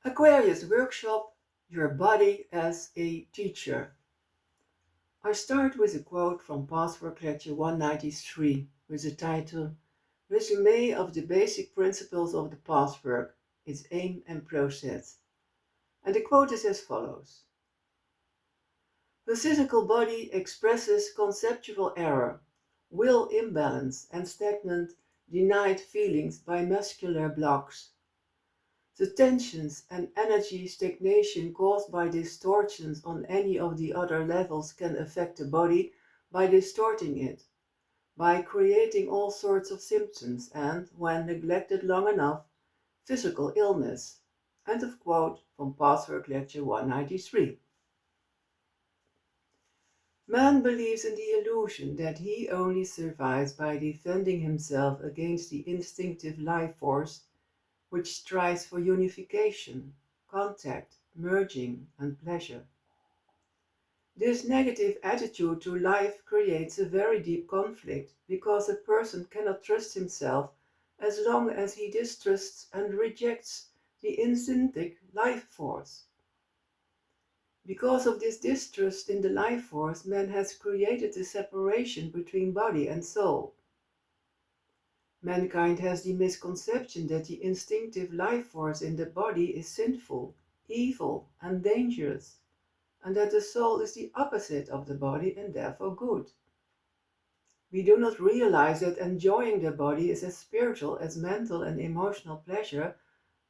Aquarius workshop, your body as a teacher. I start with a quote from Pathwork Lecture 193 with the title Resume of the Basic Principles of the Pathwork, its Aim and Process. And the quote is as follows. The physical body expresses conceptual error, will imbalance, and stagnant, denied feelings by muscular blocks. The tensions and energy stagnation caused by distortions on any of the other levels can affect the body by distorting it, by creating all sorts of symptoms and, when neglected long enough, physical illness. End of quote from Pathwork Lecture 193. Man believes in the illusion that he only survives by defending himself against the instinctive life force which strives for unification, contact, merging, and pleasure. This negative attitude to life creates a very deep conflict because a person cannot trust himself as long as he distrusts and rejects the instinctive life force. Because of this distrust in the life force, man has created a separation between body and soul. Mankind has the misconception that the instinctive life force in the body is sinful, evil, and dangerous, and that the soul is the opposite of the body and therefore good. We do not realize that enjoying the body is as spiritual as mental and emotional pleasure,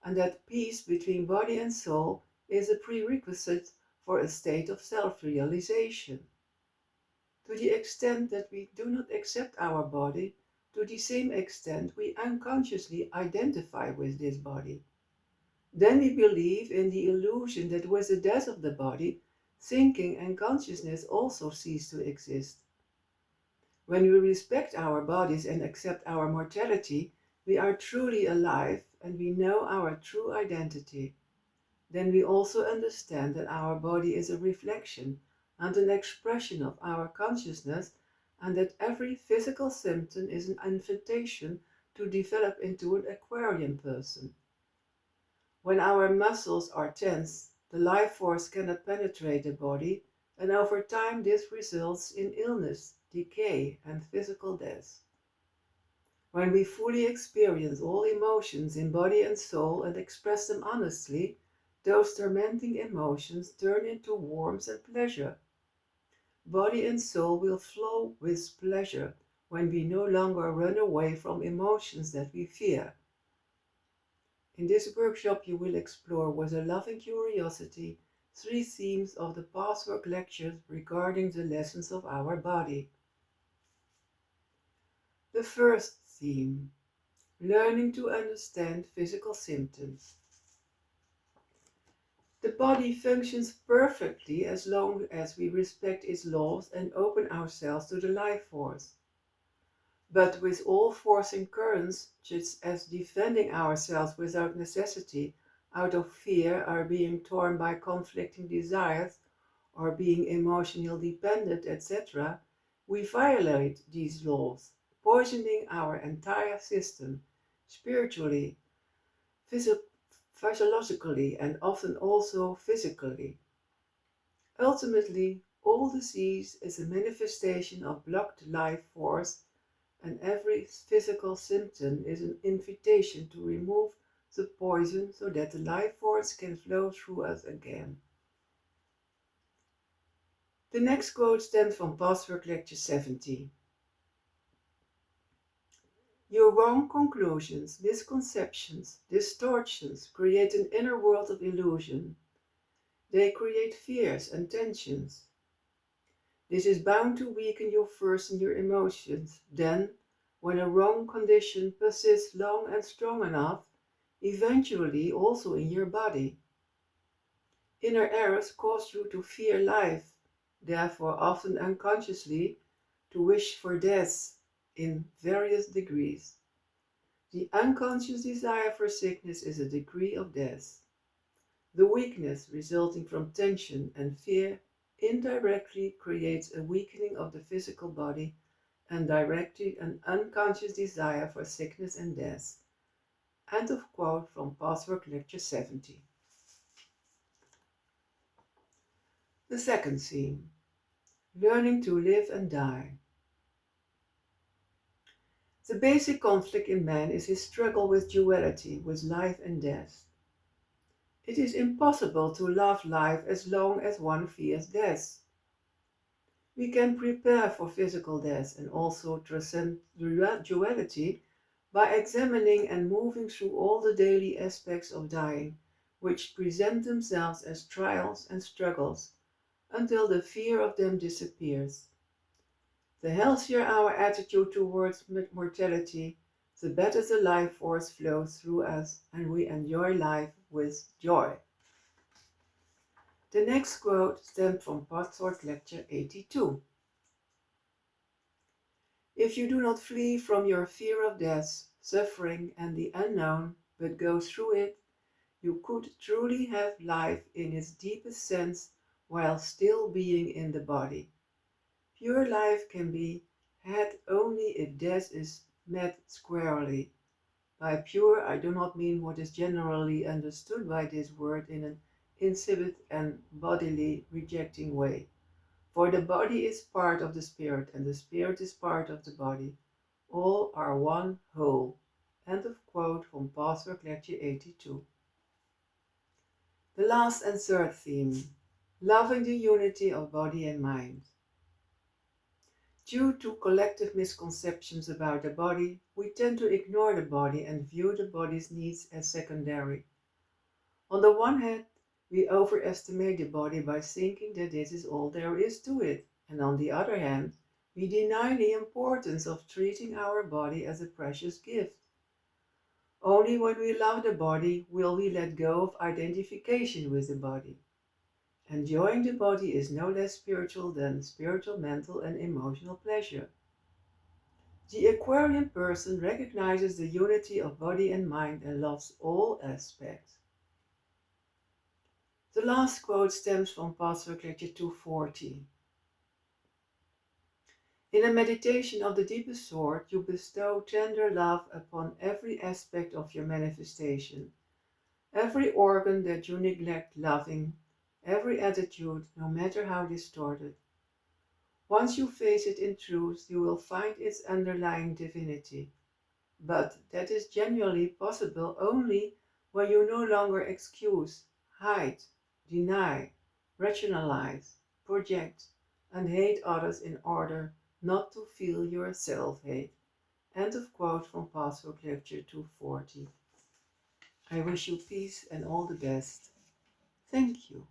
and that peace between body and soul is a prerequisite for a state of self-realization. To the extent that we do not accept our body, to the same extent we unconsciously identify with this body. Then we believe in the illusion that with the death of the body, thinking and consciousness also cease to exist. When we respect our bodies and accept our mortality, we are truly alive and we know our true identity. Then we also understand that our body is a reflection and an expression of our consciousness, and that every physical symptom is an invitation to develop into an Aquarian person. When our muscles are tense, the life force cannot penetrate the body, and over time this results in illness, decay, and physical death. When we fully experience all emotions in body and soul and express them honestly, those tormenting emotions turn into warmth and pleasure. Body and soul will flow with pleasure when we no longer run away from emotions that we fear. In this workshop you will explore with a loving curiosity 3 themes of the Pathwork Lectures regarding the lessons of our body. The first theme, learning to understand physical symptoms. The body functions perfectly as long as we respect its laws and open ourselves to the life force. But with all forcing currents, such as defending ourselves without necessity, out of fear, or being torn by conflicting desires, or being emotionally dependent, etc., we violate these laws, poisoning our entire system, spiritually, physiologically, and often also physically. Ultimately, all disease is a manifestation of blocked life force, and every physical symptom is an invitation to remove the poison so that the life force can flow through us again. The next quote stems from Pathwork Lecture 70. Your wrong conclusions, misconceptions, distortions create an inner world of illusion. They create fears and tensions. This is bound to weaken you first in your emotions, then, when a wrong condition persists long and strong enough, eventually also in your body. Inner errors cause you to fear life, therefore often unconsciously to wish for death in various degrees. The unconscious desire for sickness is a degree of death. The weakness resulting from tension and fear indirectly creates a weakening of the physical body and directly an unconscious desire for sickness and death. End of quote from Pathwork Lecture 70. The second theme, learning to live and die. The basic conflict in man is his struggle with duality, with life and death. It is impossible to love life as long as one fears death. We can prepare for physical death and also transcend duality by examining and moving through all the daily aspects of dying, which present themselves as trials and struggles, until the fear of them disappears. The healthier our attitude towards mortality, the better the life force flows through us and we enjoy life with joy. The next quote stems from Pathwork Lecture 82. If you do not flee from your fear of death, suffering, and the unknown, but go through it, you could truly have life in its deepest sense while still being in the body. Pure life can be had only if death is met squarely. By pure, I do not mean what is generally understood by this word in an insipid and bodily rejecting way. For the body is part of the spirit, and the spirit is part of the body. All are one whole. End of quote from Pathwork Lecture 82. The last and third theme, loving the unity of body and mind. Due to collective misconceptions about the body, we tend to ignore the body and view the body's needs as secondary. On the one hand, we overestimate the body by thinking that this is all there is to it, and on the other hand, we deny the importance of treating our body as a precious gift. Only when we love the body will we let go of identification with the body. Enjoying the body is no less spiritual than spiritual, mental, and emotional pleasure. The Aquarian person recognizes the unity of body and mind and loves all aspects. The last quote stems from Pathwork Lecture 240. In a meditation of the deepest sort, you bestow tender love upon every aspect of your manifestation, every organ that you neglect loving, every attitude, no matter how distorted. Once you face it in truth, you will find its underlying divinity. But that is genuinely possible only when you no longer excuse, hide, deny, rationalize, project, and hate others in order not to feel your self-hate. End of quote from Pathwork Lecture 240. I wish you peace and all the best. Thank you.